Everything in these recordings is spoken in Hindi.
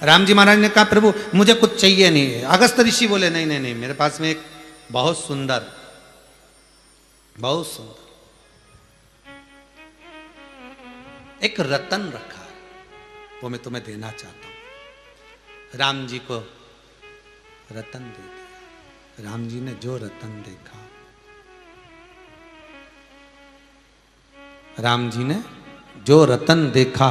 राम जी महाराज ने कहा प्रभु मुझे कुछ चाहिए नहीं। अगस्त ऋषि बोले नहीं नहीं नहीं, मेरे पास में एक बहुत सुंदर एक रतन रखा है, वो मैं तुम्हें देना चाहता हूं। राम जी को रतन दे दिया। राम जी ने जो रतन देखा, राम जी ने जो रतन देखा,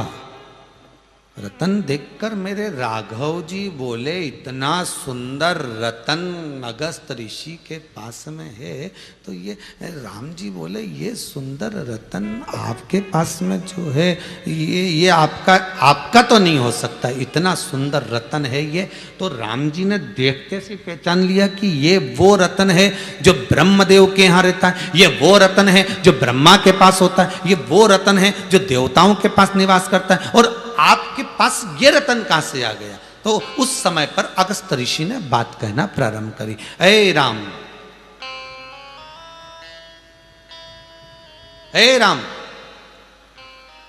रतन देखकर मेरे राघव जी बोले इतना सुंदर रतन अगस्त ऋषि के पास में है, तो ये राम जी बोले ये सुंदर रतन आपके पास में जो है ये आपका तो नहीं हो सकता, इतना सुंदर रतन है ये। तो राम जी ने देखते से पहचान लिया कि ये वो रतन है जो ब्रह्मदेव के यहाँ रहता है, ये वो रतन है जो ब्रह्मा के पास होता है, ये वो रतन है जो देवताओं के पास निवास करता है, और आपके पास ये रतन कहां से आ गया। तो उस समय पर अगस्त ऋषि ने बात कहना प्रारंभ करी। हे राम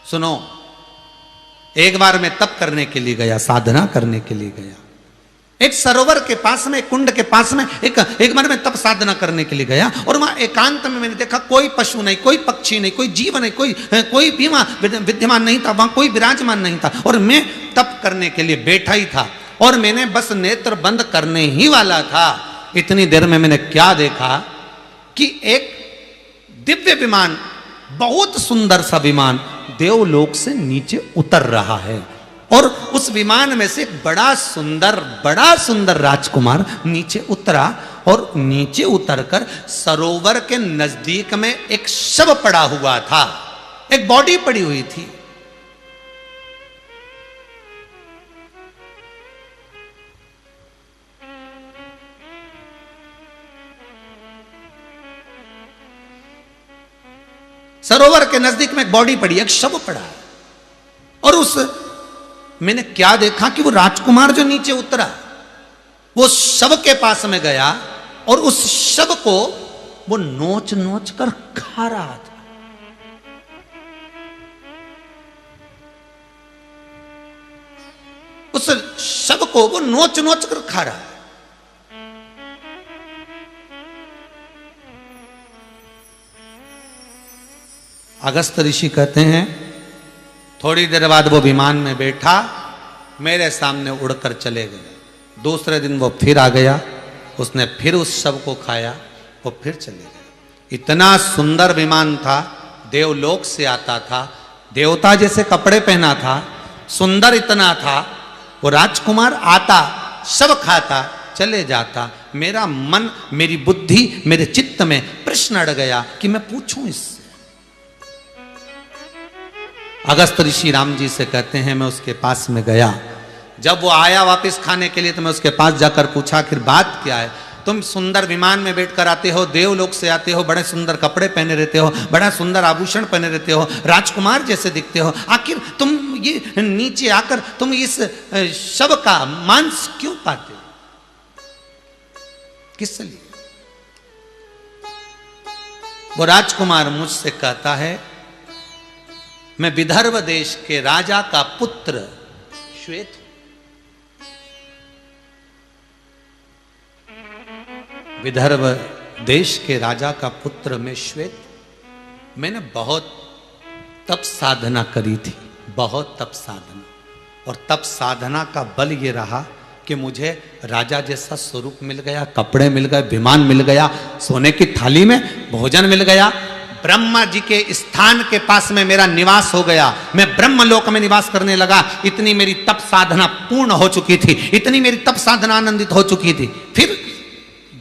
सुनो, एक बार मैं तप करने के लिए गया, साधना करने के लिए गया, एक सरोवर के पास में, एक कुंड के पास में एक बार मैं तप साधना करने के लिए गया, और वहां एकांत में मैंने देखा कोई पशु नहीं, कोई पक्षी नहीं, कोई जीव नहीं, कोई भी वहां विद्यमान नहीं था, वहां कोई विराजमान नहीं था, और मैं तप करने के लिए बैठा ही था, और मैंने बस नेत्र बंद करने ही वाला था। इतनी देर में मैंने क्या देखा कि एक दिव्य विमान, बहुत सुंदर सा विमान देवलोक से नीचे उतर रहा है, और उस विमान में से एक बड़ा सुंदर राजकुमार नीचे उतरा, और नीचे उतरकर सरोवर के नजदीक में एक शव पड़ा हुआ था, एक बॉडी पड़ी हुई थी। सरोवर के नजदीक में एक बॉडी पड़ी, एक शव पड़ा, और उस मैंने क्या देखा कि वो राजकुमार जो नीचे उतरा वो शव के पास में गया, और उस शव को वो नोच नोच कर खा रहा था। उस शव को वो नोच नोच कर खा रहा है। अगस्त ऋषि कहते हैं थोड़ी देर बाद वो विमान में बैठा, मेरे सामने उड़कर चले गए। दूसरे दिन वो फिर आ गया, उसने फिर उस शव को खाया, वो फिर चले गए। इतना सुंदर विमान था, देवलोक से आता था, देवता जैसे कपड़े पहना था, सुंदर इतना था। वो राजकुमार आता, शव खाता, चले जाता। मेरा मन, मेरी बुद्धि, मेरे चित्त में प्रश्न अड़ गया कि मैं पूछूं इससे। अगस्त ऋषि राम जी से कहते हैं मैं उसके पास में गया, जब वो आया वापस खाने के लिए तो मैं उसके पास जाकर पूछा आखिर बात क्या है। तुम सुंदर विमान में बैठकर आते हो, देवलोक से आते हो, बड़े सुंदर कपड़े पहने रहते हो, बड़ा सुंदर आभूषण पहने रहते हो, राजकुमार जैसे दिखते हो, आखिर तुम ये नीचे आकर तुम इस शव का मांस क्यों पाते हो, किस लिए। वो राजकुमार मुझसे कहता है मैं विदर्भ देश के राजा का पुत्र श्वेत, विदर्भ देश के राजा का पुत्र मैं श्वेत, मैंने बहुत तप साधना करी थी, बहुत तप साधना, और तप साधना का बल ये रहा कि मुझे राजा जैसा स्वरूप मिल गया, कपड़े मिल गए, विमान मिल गया, सोने की थाली में भोजन मिल गया, ब्रह्मा जी के स्थान के पास में मेरा निवास हो गया, मैं ब्रह्मलोक में निवास करने लगा। इतनी मेरी तप साधना पूर्ण हो चुकी थी, इतनी मेरी तप साधना आनंदित हो चुकी थी। फिर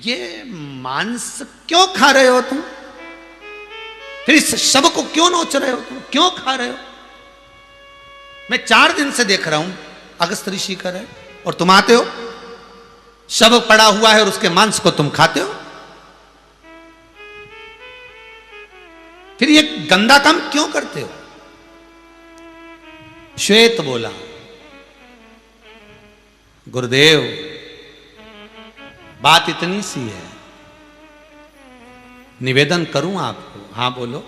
ये मांस क्यों खा रहे हो तुम, फिर इस शव को क्यों नोच रहे हो तुम, क्यों खा रहे हो। मैं 4 दिन से देख रहा हूं अगस्त ऋषि कर रहे, और तुम आते हो, शव पड़ा हुआ है और उसके मांस को तुम खाते हो। फिर ये गंदा काम क्यों करते हो। श्वेत बोला गुरुदेव बात इतनी सी है, निवेदन करूं आपको। हाँ बोलो।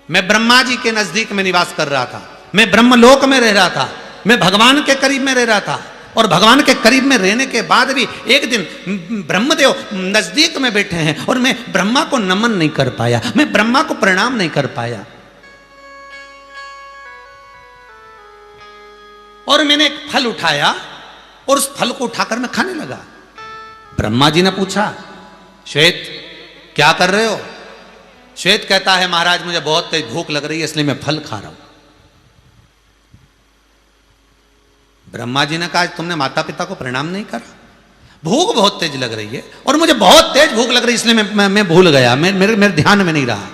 मैं ब्रह्मा जी के नजदीक में निवास कर रहा था, मैं ब्रह्मलोक में रह रहा था, मैं भगवान के करीब में रह रहा था, और भगवान के करीब में रहने के बाद भी एक दिन ब्रह्मदेव नजदीक में बैठे हैं और मैं ब्रह्मा को नमन नहीं कर पाया, मैं ब्रह्मा को प्रणाम नहीं कर पाया। और मैंने एक फल उठाया और उस फल को उठाकर मैं खाने लगा। ब्रह्मा जी ने पूछा, श्वेत क्या कर रहे हो? श्वेत कहता है, महाराज मुझे बहुत तेज भूख लग रही है इसलिए मैं फल खा रहा हूं। ब्रह्मा जी ने कहा, तुमने माता पिता को प्रणाम नहीं करा? भूख बहुत तेज लग रही है और मुझे बहुत तेज भूख लग रही है इसलिए मैं भूल गया, मेरे ध्यान में नहीं रहा।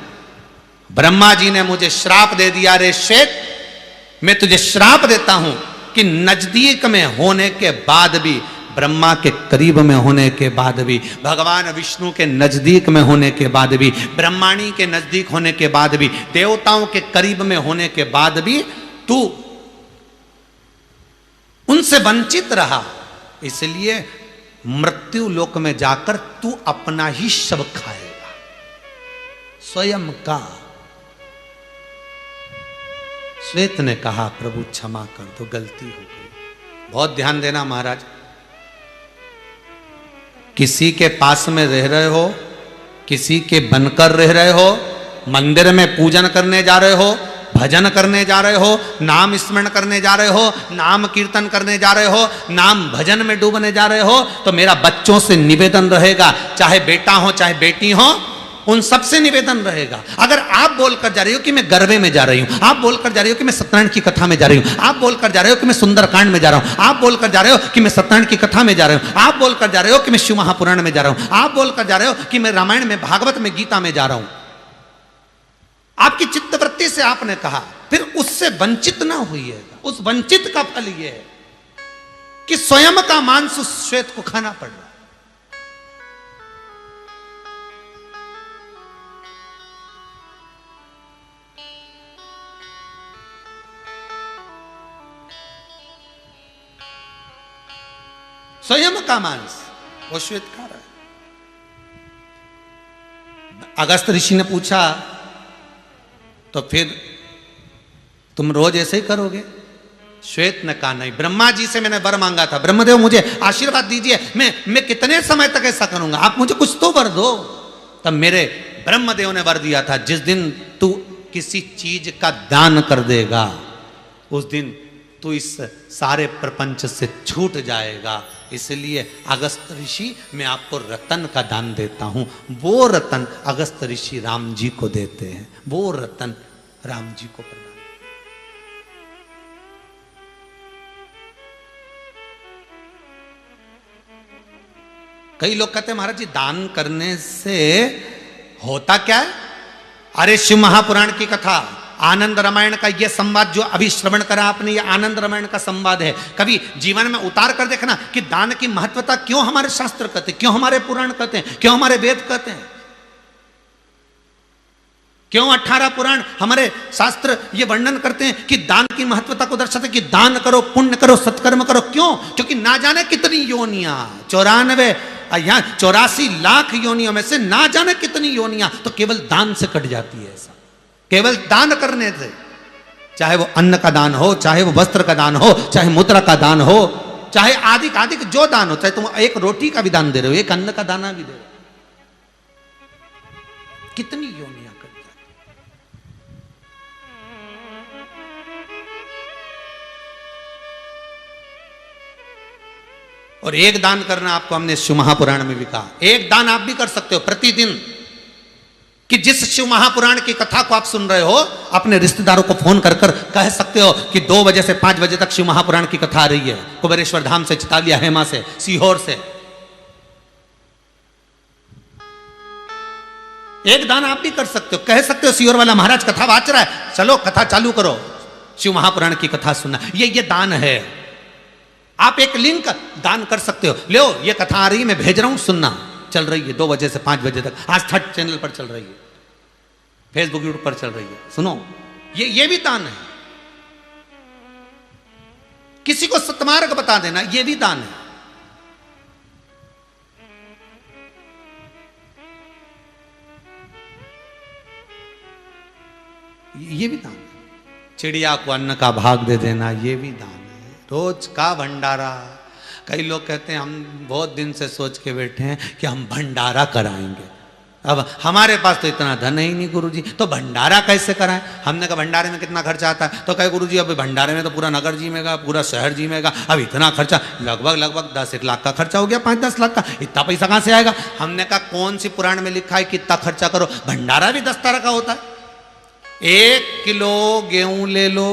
ब्रह्मा जी ने मुझे श्राप दे दिया, रे श्वेत मैं तुझे श्राप देता हूं कि नजदीक में होने के बाद भी, ब्रह्मा के करीब में होने के बाद भी, भगवान विष्णु के नजदीक में होने के बाद भी, ब्रह्माणी के नजदीक होने के बाद भी, देवताओं के करीब में होने के बाद भी तू उनसे वंचित रहा, इसलिए मृत्यु लोक में जाकर तू अपना ही शव खाएगा, स्वयं का। श्वेत ने कहा, प्रभु क्षमा कर दो, गलती हो गई। बहुत ध्यान देना महाराज, किसी के पास में रह रहे हो, किसी के बनकर रह रहे हो, मंदिर में पूजन करने जा रहे हो, भजन करने जा रहे हो, नाम स्मरण करने जा रहे हो, नाम कीर्तन करने जा रहे हो, नाम भजन में डूबने जा रहे हो, तो मेरा बच्चों से निवेदन रहेगा, चाहे बेटा हो चाहे बेटी हो, उन सबसे निवेदन रहेगा। अगर आप बोलकर जा रही हो कि मैं गरबे में जा रही हूं, आप बोलकर जा रही हो कि मैं सत्यनारायण की कथा में जा रही हूं, आप बोलकर जा रहे हो कि मैं सुंदरकांड में जा रहा हूं, आप बोलकर जा रहे हो कि मैं सत्यनारायण की कथा में जा रहा हूं, आप बोलकर जा रहे हो कि मैं शिव महापुराण में जा रहा हूं, आप बोलकर जा रहे हो कि मैं रामायण में, भागवत में, गीता में जा रहा हूं, आपकी चित्तवृत्ति से आपने कहा, फिर उससे वंचित ना होइएगा। उस वंचित का फल यह है कि स्वयं का मांस उस श्वेत को खाना पड़ रहा है। स्वयं का मांस वो श्वेत खा रहा है। अगस्त ऋषि ने पूछा, तो फिर तुम रोज ऐसे ही करोगे? श्वेत ने कहा, नहीं, ब्रह्मा जी से मैंने वर मांगा था, ब्रह्मदेव मुझे आशीर्वाद दीजिए, मैं कितने समय तक ऐसा करूंगा, आप मुझे कुछ तो वर दो। तब मेरे ब्रह्मदेव ने वर दिया था, जिस दिन तू किसी चीज का दान कर देगा उस दिन तू इस सारे प्रपंच से छूट जाएगा। इसलिए अगस्त ऋषि, मैं आपको रतन का दान देता हूं। वो रतन अगस्त ऋषि राम जी को देते हैं, वो रतन राम जी को प्रदान। कई लोग कहते हैं, महाराज जी दान करने से होता क्या है? अरे शिव महापुराण की कथा, आनंद रामायण का यह संवाद जो अभी श्रवण करा आपने, यह आनंद रामायण का संवाद है। कभी जीवन में उतार कर देखना कि दान की महत्वता क्यों हमारे शास्त्र कहते हैं, क्यों हमारे पुराण कहते हैं, क्यों हमारे वेद कहते हैं, क्यों 18 पुराण हमारे शास्त्र ये वर्णन करते हैं कि दान की महत्वता को दर्शाते हैं कि दान करो, पुण्य करो, सत्कर्म करो। क्यों? क्योंकि ना जाने कितनी योनियां, 84 लाख योनियों में से ना जाने कितनी योनियां तो केवल दान से कट जाती है। ऐसा केवल दान करने से, चाहे वो अन्न का दान हो, चाहे वो वस्त्र का दान हो, चाहे मुद्रा का दान हो, चाहे आदि आदि जो दान हो, चाहे तुम एक रोटी का भी दान दे रहे हो, एक अन्न का दाना भी दे रहे हो, कितनी योनियां कट जाती। और एक दान करना आपको हमने शिव महापुराण में भी कहा, एक दान आप भी कर सकते हो प्रतिदिन, कि जिस शिव महापुराण की कथा को आप सुन रहे हो, अपने रिश्तेदारों को फोन कर कर कह सकते हो कि 2 बजे से 5 बजे तक शिव महापुराण की कथा आ रही है, कुबेरेश्वर धाम से, चितालिया हेमा से, सीहोर से। एक दान आप भी कर सकते हो, कह सकते हो सीहोर वाला महाराज कथा वाच रहा है, चलो कथा चालू करो, शिव महापुराण की कथा सुनना, ये दान है। आप एक लिंक दान कर सकते हो, लो ये कथा आ रही है, मैं भेज रहा हूं, सुनना, चल रही है 2 बजे से 5 बजे तक, आज थर्ड चैनल पर चल रही है, फेसबुक यूट्यूब पर चल रही है, सुनो। ये भी दान है। किसी को सत्मार्ग बता देना, ये भी दान है। ये भी दान है। चिड़िया को अन्न का भाग दे देना, ये भी दान है। रोज का भंडारा, कई लोग कहते हैं हम बहुत दिन से सोच के बैठे हैं कि हम भंडारा कराएंगे, अब हमारे पास तो इतना धन है ही नहीं गुरुजी, तो भंडारा कैसे कराएं। हमने कहा भंडारे में कितना खर्चा आता है, तो कहे गुरुजी अब भंडारे में तो पूरा नगर जीमेगा, पूरा शहर जीमेगा, अब इतना खर्चा, लगभग 10 लाख का खर्चा हो गया, 5-10 लाख का, इतना पैसा कहाँ से आएगा। हमने कहा कौन सी पुराण में लिखा है कि इतना खर्चा करो, भंडारा भी 10 तरह का होता है। 1 किलो गेहूं ले लो,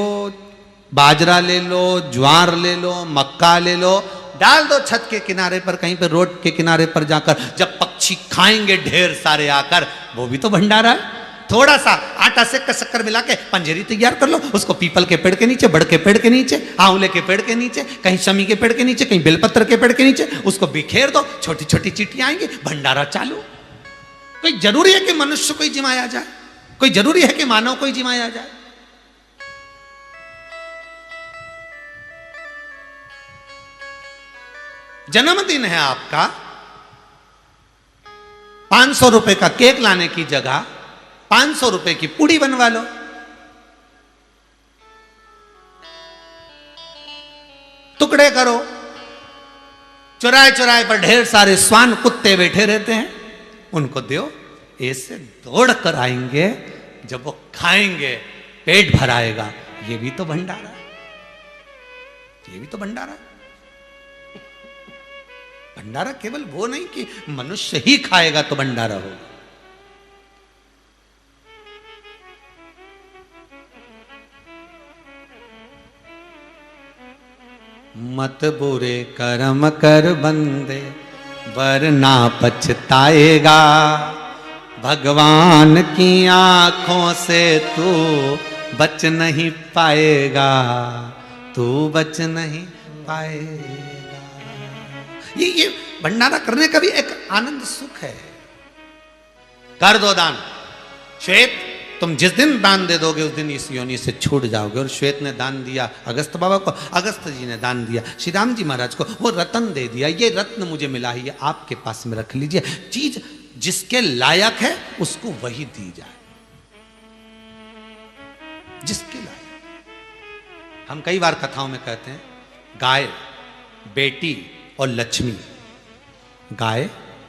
बाजरा ले लो, ज्वार ले लो, मक्का ले लो, डाल दो छत के किनारे पर, कहीं पर रोड के किनारे पर जाकर, जब पक्षी खाएंगे ढेर सारे आकर, वो भी तो भंडारा है। थोड़ा सा आटा से शक्कर मिला के पंजेरी तैयार कर लो, उसको पीपल के पेड़ के नीचे, बड़ के पेड़ के नीचे, आंवले के पेड़ के नीचे, कहीं शमी के पेड़ के नीचे, कहीं बेलपत्र के पेड़ के नीचे, उसको बिखेर दो, छोटी छोटी चींटियां आएंगी, भंडारा चालू। कोई जरूरी है कि मनुष्य को ही जिमाया जाए, कोई जरूरी है कि मानव को ही जिमाया जाए। जन्मदिन है आपका, 500 रुपए का केक लाने की जगह 500 रुपए की पूड़ी बनवा लो। टुकड़े करो, चौराहे चौराहे पर ढेर सारे स्वान कुत्ते बैठे रहते हैं, उनको दो, ऐसे दौड़ कर आएंगे, जब वो खाएंगे पेट भराएगा। ये भी तो भंडारा है, ये भी तो भंडारा है। भंडारा केवल वो नहीं कि मनुष्य ही खाएगा तो भंडारा होगा। मत बुरे कर्म कर बंदे, वरना पछताएगा, भगवान की आंखों से तू बच नहीं पाएगा, तू बच नहीं पाएगा। ये भंडारा करने का भी एक आनंद सुख है। कर दो दान। श्वेत, तुम जिस दिन दान दे दोगे उस दिन इस योनि से छूट जाओगे। और श्वेत ने दान दिया अगस्त बाबा को, अगस्त जी ने दान दिया श्री राम जी महाराज को, वो रत्न दे दिया, ये रत्न मुझे मिला है, ये आपके पास में रख लीजिए। चीज जिसके लायक है उसको वही दी जाए, जिसके लायक। हम कई बार कथाओं में कहते हैं गाय, बेटी और लक्ष्मी, गाय,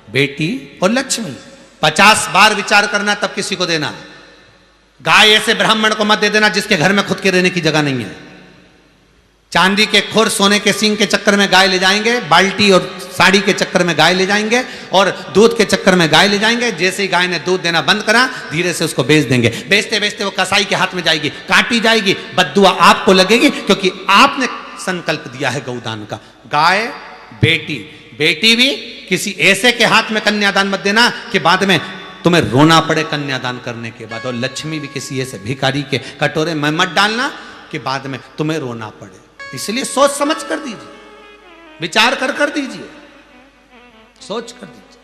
बेटी और लक्ष्मी। 50 बार विचार करना तब किसी को देना। गाय ऐसे ब्राह्मण को मत दे देना जिसके घर में खुद के रहने की जगह नहीं है। चांदी के खुर, सोने के सींग के चक्कर में गाय ले जाएंगे, बाल्टी और साड़ी के चक्कर में गाय ले जाएंगे, और दूध के चक्कर में गाय ले जाएंगे। जैसे ही गाय ने दूध देना बंद करा, धीरे से उसको बेच देंगे। बेचते बेचते वो कसाई के हाथ में जाएगी, काटी जाएगी, बद्दुआ आपको लगेगी, क्योंकि आपने संकल्प दिया है गौदान का। गाय, बेटी, बेटी भी किसी ऐसे के हाथ में कन्यादान मत देना कि बाद में तुम्हें रोना पड़े कन्यादान करने के बाद। और लक्ष्मी भी किसी ऐसे भिखारी के कटोरे में मत डालना कि बाद में तुम्हें रोना पड़े। इसलिए सोच समझ कर दीजिए, विचार कर दीजिए, सोच कर दीजिए।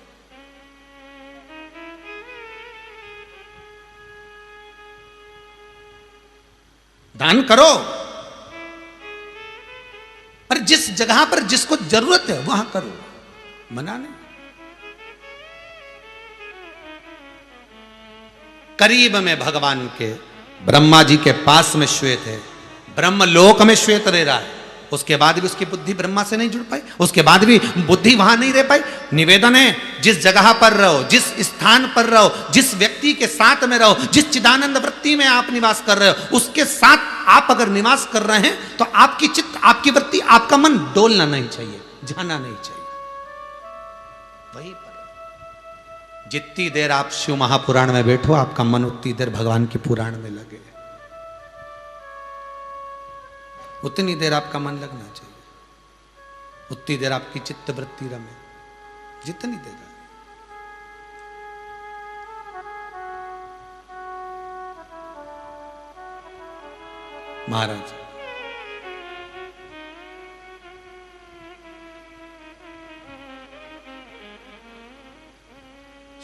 दान करो, पर जिस जगह पर जिसको जरूरत है वहां करो, मना नहीं। करीब में भगवान के ब्रह्मा जी के पास में श्वेत है, ब्रह्मलोक में श्वेत रह रहा है, उसके बाद भी उसकी बुद्धि ब्रह्मा से नहीं जुड़ पाई, उसके बाद भी बुद्धि वहां नहीं रह पाई। निवेदन है, जिस जगह पर रहो, जिस स्थान पर रहो, जिस व्यक्ति के साथ में रहो, जिस चिदानंद वृत्ति में आप निवास कर रहे हो, उसके साथ आप अगर निवास कर रहे हैं तो आपकी चित्त, आपकी वृत्ति, आपका मन डोलना नहीं चाहिए, जाना नहीं चाहिए। वही पर जितनी देर आप शिव महापुराण में बैठो, आपका मन उतनी देर भगवान के पुराण में लगे, उतनी देर आपका मन लगना चाहिए, उतनी देर आपकी चित्त वृत्ति रमे, जितनी देर। महाराज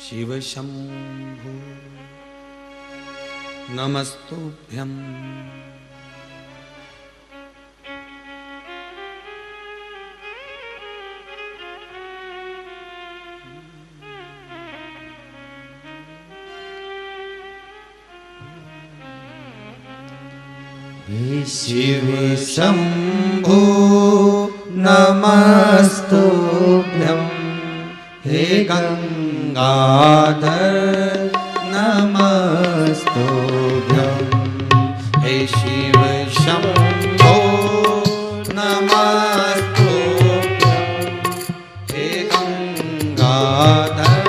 शिव शंभु नमस्तुभ्यं। शिव शंभो नमस्तुभ्यं हे गंगाधर नमस्तुभ्यं हे शिव शंभो नमस्तुभ्यं हे गंगाधर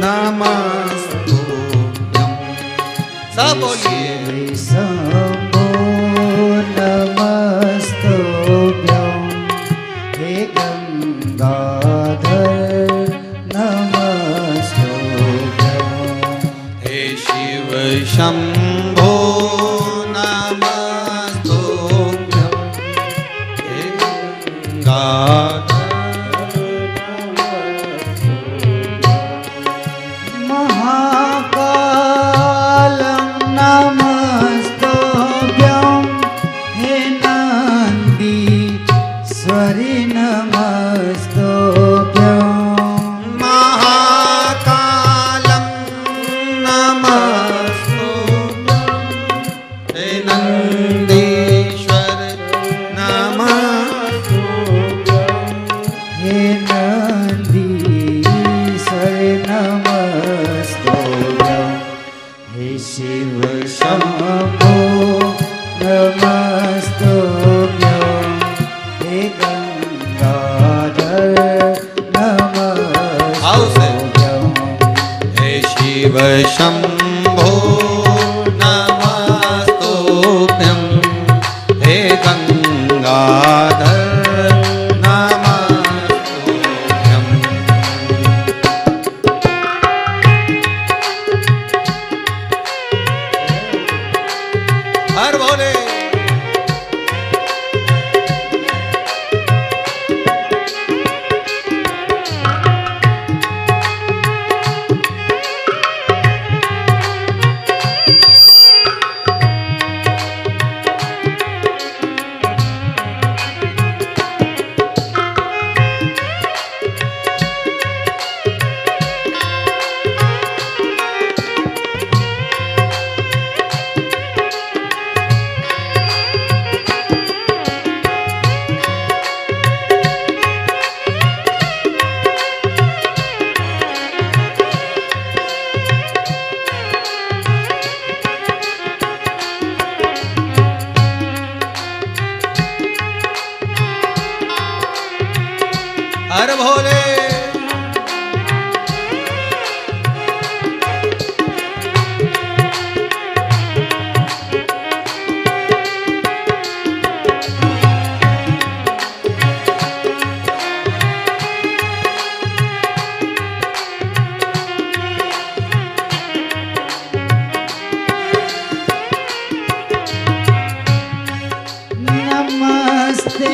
नमस्तुभ्यं। सब बोलिए शंभो नमस्तुभ्यं हे गंगाधर नमस्तुभ्यं हे शिव शंभो नमस्तुभ्यं हे गंगाधर महाकालं नमस्तुभ्यं हे नन्दीश्वरि नमस्तुभ्यं महाकालं नमस्तुभ्यं हे नंदीश्वर नमस्तुभ्यं हे नन्दीश्वरि नमस्तुभ्यं हे शिव शंभो नमस्तुभ्यं हे गंगाधर नमस्तुभ्यं हे शिव शंभो नमस्तुभ्यं हे गंगाधर नमस्तुभ्यं। हर बोले हर भोले नमस्ते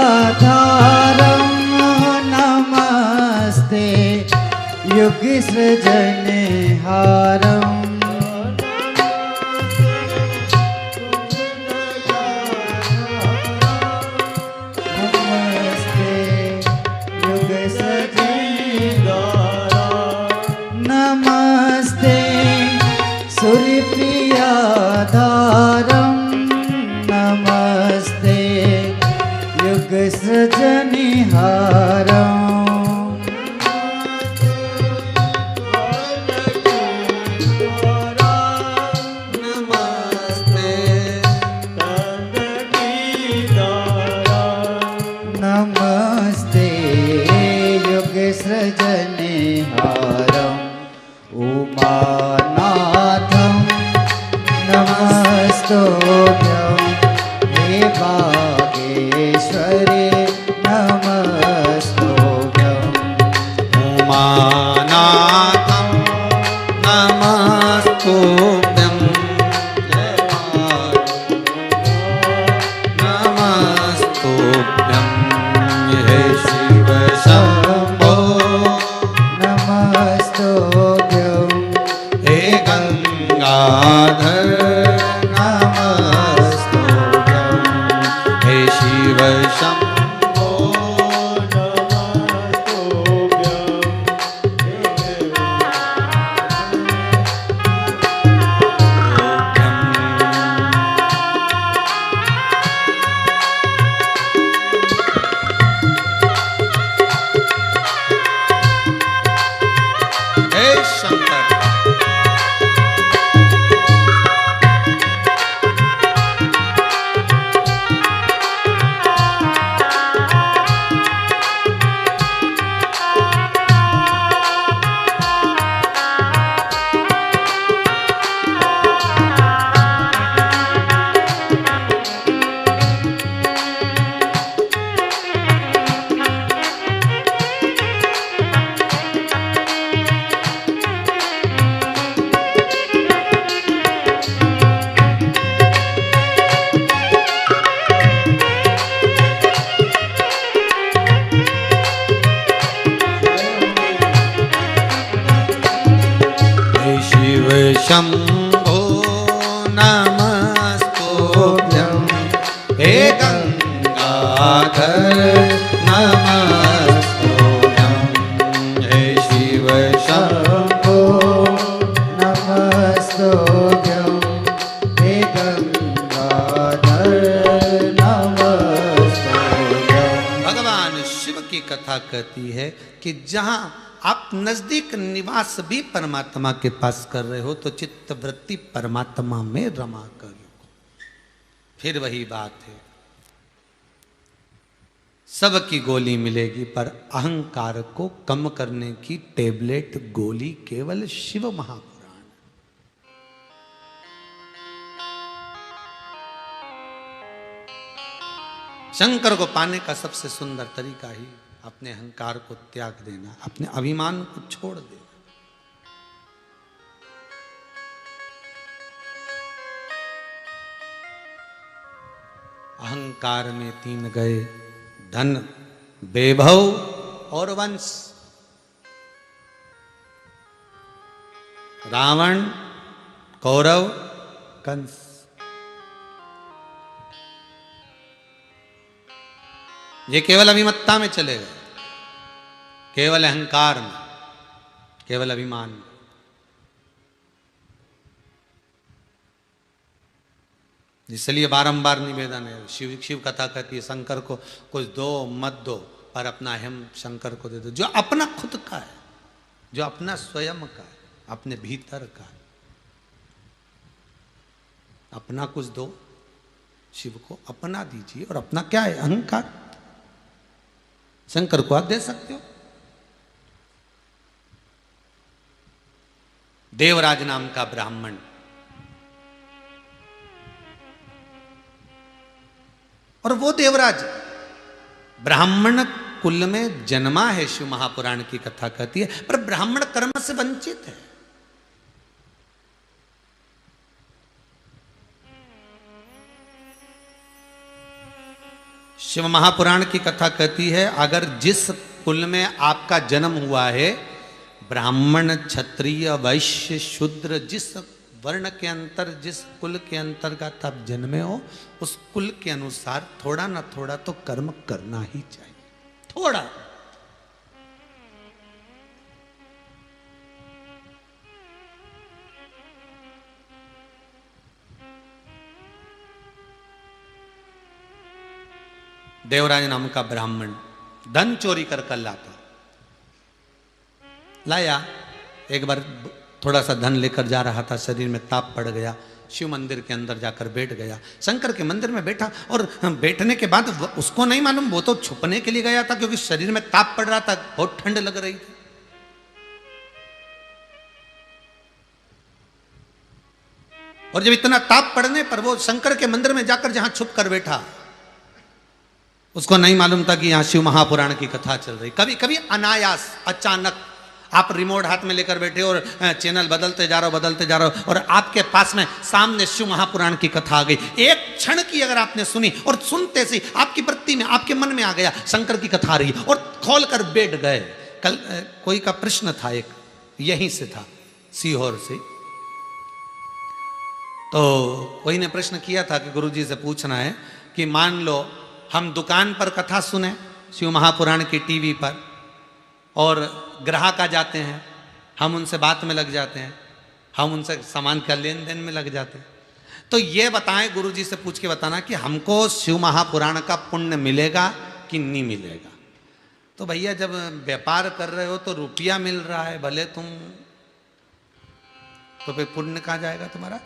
सूर्यप्रियाधारं नमस्ते युगसृजनहारं नमस्ते युगसृजनहारं नमस्ते सूर्यप्रियाधारं नमस्ते युगसृजनहारं नमस्ते युगसृजनहारं उमानाथं नमस्तुभ्यं हे बागेश्वरी नमस्तुभ्यं उमानाथं नमस्तुभ्यं नमस्तुभ्यं हे शिव शंभो नमस्तुभ्यं हे गंगाधर नमस्तुभ्यं हे शिव शंभो नमस्तुभ्यं शंभो नमस्तुभ्यं हे गंगाधर नमस्तुभ्यं हे शिव शंभो नमस्तुभ्यं हे गंगाधर नमस्तुभ्यं। भगवान शिव की कथा कहती है कि जहां आप नजदीक निवास भी परमात्मा के पास कर रहे हो तो चित्त वृत्ति परमात्मा में रमा करो। फिर वही बात है, सबकी गोली मिलेगी पर अहंकार को कम करने की टेबलेट गोली केवल शिव महापुराण। शंकर को पाने का सबसे सुंदर तरीका ही अपने अहंकार को त्याग देना, अपने अभिमान को छोड़ देना। अहंकार में तीन गए, धन, वैभव और वंश। रावण, कौरव, कंस। ये केवल अभिमत्ता में चले गए, केवल अहंकार में, केवल अभिमान में। इसलिए बारंबार निवेदन है, शिव कथा कहती है शंकर को कुछ दो मत दो पर अपना अहम शंकर को दे दो। जो अपना खुद का है, जो अपना स्वयं का है, अपने भीतर का है, अपना कुछ दो, शिव को अपना दीजिए। और अपना क्या है? अहंकार। शंकर को आप दे सकते हो। देवराज नाम का ब्राह्मण, और वो देवराज ब्राह्मण कुल में जन्मा है, शिव महापुराण की कथा कहती है, पर ब्राह्मण कर्म से वंचित है। शिव महापुराण की कथा कहती है अगर जिस कुल में आपका जन्म हुआ है, ब्राह्मण, क्षत्रिय, वैश्य, शूद्र, जिस वर्ण के अंतर, जिस कुल के अंतर्गत आप जन्मे हो, उस कुल के अनुसार थोड़ा ना थोड़ा तो कर्म करना ही चाहिए। थोड़ा। देवराज नाम का ब्राह्मण धन चोरी कर लाता, लाया। एक बार थोड़ा सा धन लेकर जा रहा था, शरीर में ताप पड़ गया, शिव मंदिर के अंदर जाकर बैठ गया। शंकर के मंदिर में बैठा, और बैठने के बाद उसको नहीं मालूम, वो तो छुपने के लिए गया था क्योंकि शरीर में ताप पड़ रहा था, बहुत ठंड लग रही थी। और जब इतना ताप पड़ने पर वो शंकर के मंदिर में जाकर जहां छुप कर बैठा, उसको नहीं मालूम था कि यहां शिव महापुराण की कथा चल रही। कभी कभी अनायास, अचानक आप रिमोट हाथ में लेकर बैठे और चैनल बदलते जा रहे हो और आपके पास में सामने शिव महापुराण की कथा आ गई। एक क्षण की अगर आपने सुनी और सुनते से आपकी वृत्ति में, आपके मन में आ गया शंकर की कथा आ रही, और खोल कर बैठ गए। कल कोई का प्रश्न था, एक यहीं से था, सीहोर से। तो कोई ने प्रश्न किया था कि गुरुजी से पूछना है कि मान लो हम दुकान पर कथा सुने शिव महापुराण की टीवी पर, और ग्राहक आ जाते हैं, हम उनसे बात में लग जाते हैं, हम उनसे सामान का लेन देन में लग जाते हैं, तो ये बताएं, गुरुजी से पूछ के बताना कि हमको शिव महापुराण का पुण्य मिलेगा कि नहीं मिलेगा। तो भैया जब व्यापार कर रहे हो तो रुपया मिल रहा है, भले तुम, तो फिर पुण्य कहाँ जाएगा तुम्हारा?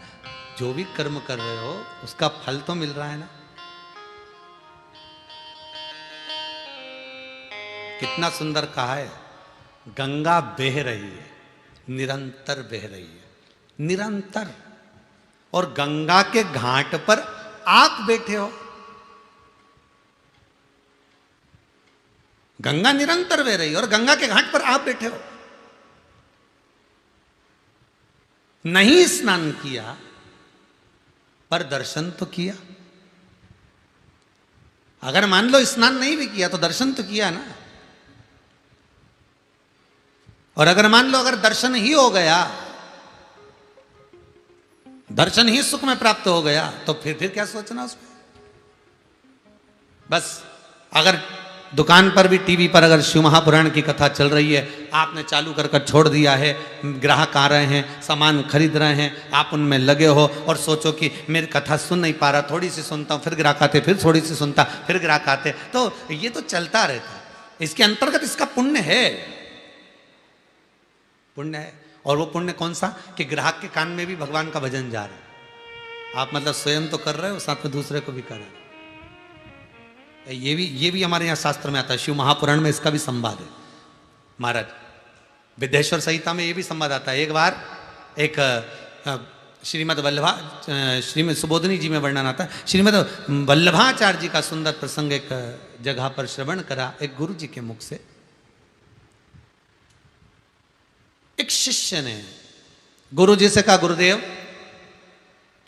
जो भी कर्म कर रहे हो उसका फल तो मिल रहा है ना। कितना सुंदर कहा है, गंगा बह रही है, निरंतर बह रही है, निरंतर, और गंगा के घाट पर आप बैठे हो। गंगा निरंतर बह रही है और गंगा के घाट पर आप बैठे हो। नहीं स्नान किया पर दर्शन तो किया। अगर मान लो स्नान नहीं भी किया तो दर्शन तो किया ना। और अगर मान लो अगर दर्शन ही हो गया दर्शन ही सुख में प्राप्त हो गया तो फिर क्या सोचना उसमें। बस अगर दुकान पर भी टीवी पर अगर शिव महापुराण की कथा चल रही है, आपने चालू कर छोड़ दिया है, ग्राहक आ रहे हैं, सामान खरीद रहे हैं, आप उनमें लगे हो और सोचो कि मेरी कथा सुन नहीं पा रहा, थोड़ी सी सुनता हूँ, फिर ग्राहक आते, फिर थोड़ी सी सुनता, फिर ग्राहक आते, तो ये तो चलता रहता है। इसके अंतर्गत इसका पुण्य है, पुण्य है। और वो पुण्य कौन सा कि ग्राहक के कान में भी भगवान का भजन जा रहा है। आप मतलब स्वयं तो कर रहे हो, साथ में दूसरे को भी कर रहे हो। ये भी हमारे यहाँ शास्त्र में आता है, शिव महापुराण में इसका भी संवाद है। महाराज विद्येश्वर संहिता में ये भी संवाद आता है। एक बार एक श्रीमद सुबोधनी जी में वर्णन आता है, श्रीमद वल्लभाचार्य जी का सुंदर प्रसंग एक जगह पर श्रवण करा एक गुरु जी के मुख से। एक शिष्य ने गुरु जी से कहा, गुरुदेव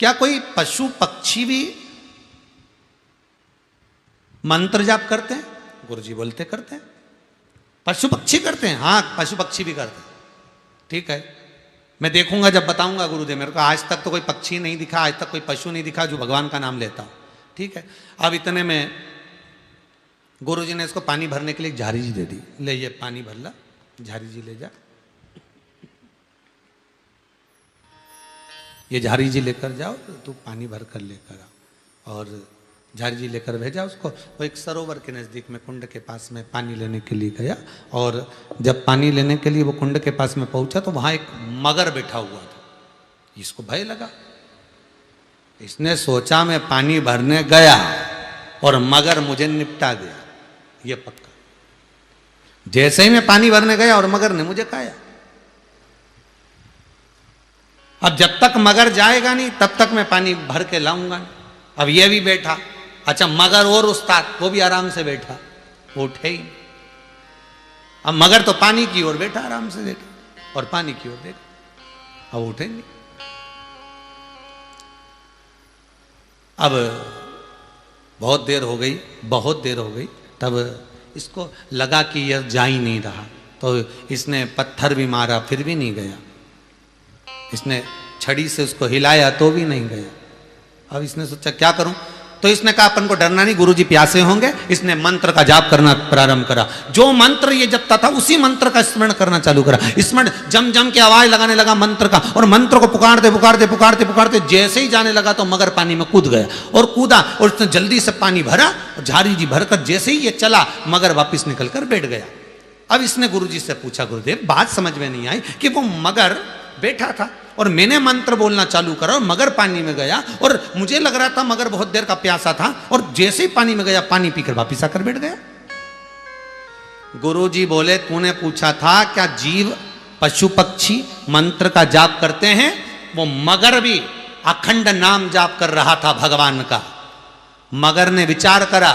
क्या कोई पशु पक्षी भी मंत्र जाप करते हैं? गुरु जी बोलते करते हैं। पशु पक्षी करते हैं? हाँ, पशु पक्षी भी करते हैं। ठीक है, मैं देखूंगा जब बताऊंगा गुरुदेव। मेरे को आज तक तो कोई पक्षी नहीं दिखा, आज तक कोई पशु नहीं दिखा जो भगवान का नाम लेता हो। ठीक है, अब इतने में गुरु जी ने इसको पानी भरने के लिए एक झारी जी दे दी, ले ये पानी भर ला, झारी जी ले जा, ये झारी जी लेकर जाओ, तू पानी भर कर लेकर आओ। और झारी जी लेकर भेजा उसको। वो एक सरोवर के नज़दीक में कुंड के पास में पानी लेने के लिए गया, और जब पानी लेने के लिए वो कुंड के पास में पहुंचा तो वहां एक मगर बैठा हुआ था। इसको भय लगा, इसने सोचा मैं पानी भरने गया और मगर मुझे निपटा गया, ये पक्का। जैसे ही मैं पानी भरने गया और मगर ने मुझे खाया। अब जब तक मगर जाएगा नहीं तब तक मैं पानी भर के लाऊंगा नहीं। अब ये भी बैठा, अच्छा मगर और उस्ताद, वो भी आराम से बैठा, वो उठे ही। अब मगर तो पानी की ओर बैठा, आराम से देखा और पानी की ओर देखा, अब उठे नहीं। अब बहुत देर हो गई, बहुत देर हो गई, तब इसको लगा कि यह जा ही नहीं रहा, तो इसने पत्थर भी मारा फिर भी नहीं गया। इसने छड़ी से उसको हिलाया तो भी नहीं गया। अब इसने सोचा क्या करूं, तो इसने कहा अपन को डरना नहीं, गुरुजी प्यासे होंगे। इसने मंत्र का जाप करना प्रारंभ करा। जो मंत्र ये जपता था उसी मंत्र का स्मरण करना चालू करा। स्मरण जम जम के आवाज लगाने लगा मंत्र का, और मंत्र को पुकारते पुकारते पुकारते पुकारते जैसे ही जाने लगा तो मगर पानी में कूद गया और कूदा, और उसने जल्दी से पानी भरा और झारी जी भरकर जैसे ही ये चला मगर वापिस निकल कर बैठ गया। अब इसने गुरुजी से पूछा, गुरुदेव बात समझ में नहीं आई कि वो मगर बैठा था और मैंने मंत्र बोलना चालू करा और मगर पानी में गया, और मुझे लग रहा था मगर बहुत देर का प्यासा था, और जैसे ही पानी में गया पानी पीकर वापिस आकर बैठ गया। गुरुजी बोले, तूने पूछा था क्या जीव पशु पक्षी मंत्र का जाप करते हैं? वो मगर भी अखंड नाम जाप कर रहा था भगवान का। मगर ने विचार करा,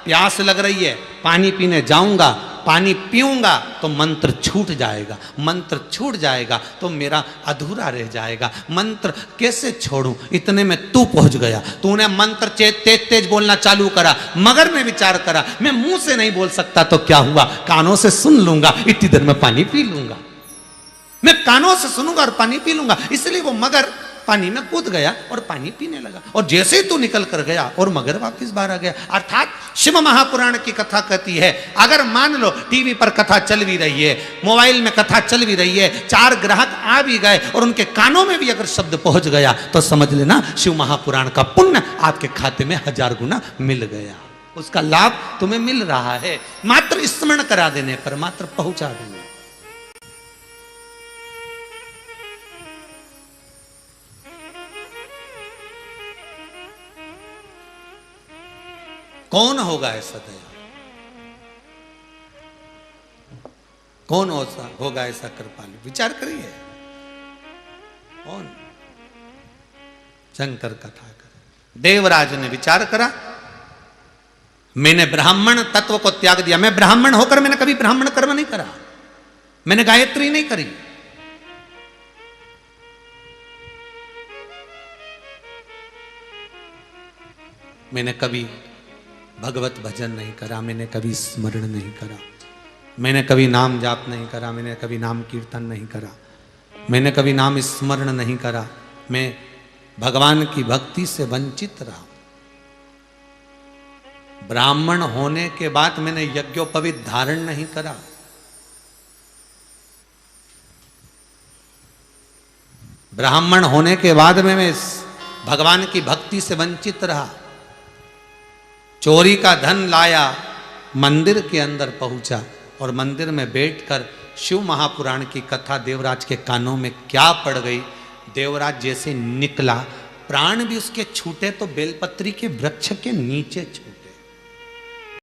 प्यास लग रही है, पानी पीने जाऊंगा, पानी पीऊंगा तो मंत्र छूट जाएगा, मंत्र छूट जाएगा तो मेरा अधूरा रह जाएगा, मंत्र कैसे छोड़ूं? इतने में तू पहुंच गया, तूने मंत्र तेज तेज बोलना चालू करा। मगर ने विचार करा, मैं मुंह से नहीं बोल सकता तो क्या हुआ, कानों से सुन लूंगा, इतनी देर में पानी पी लूंगा। मैं कानों से सुनूंगा और पानी पी लूंगा। इसलिए वो मगर पानी में कूद गया और पानी पीने लगा, और जैसे ही तू निकल कर गया और मगर वापस बाहर आ गया। अर्थात शिव महापुराण की कथा कहती है, अगर मान लो टीवी पर कथा चल भी रही है, मोबाइल में कथा चल भी रही है, 4 ग्राहक आ भी गए और उनके कानों में भी अगर शब्द पहुंच गया तो समझ लेना शिव महापुराण का पुण्य आपके खाते में 1000 गुना मिल गया। उसका लाभ तुम्हें मिल रहा है, मात्र स्मरण करा देने पर, मात्र पहुंचा देने। कौन होगा ऐसा दया, कौन होगा ऐसा कृपालु? विचार करिए, कौन? शंकर कथा कर। देवराज ने विचार करा, मैंने ब्राह्मण तत्व को त्याग दिया। मैं ब्राह्मण होकर मैंने कभी ब्राह्मण कर्म नहीं करा, मैंने गायत्री नहीं करी, मैंने कभी भगवत भजन नहीं करा, मैंने कभी स्मरण नहीं करा, मैंने कभी नाम जाप नहीं करा, मैंने कभी नाम कीर्तन नहीं करा, मैंने कभी नाम स्मरण नहीं करा। मैं भगवान की भक्ति से वंचित रहा। ब्राह्मण होने के बाद मैंने यज्ञोपवीत धारण नहीं करा। ब्राह्मण होने के बाद में मैं भगवान की भक्ति से वंचित रहा। चोरी का धन लाया, मंदिर के अंदर पहुंचा और मंदिर में बैठकर शिव महापुराण की कथा देवराज के कानों में क्या पड़ गई। देवराज जैसे निकला, प्राण भी उसके छूटे तो बेलपत्री के वृक्ष के नीचे छूटे।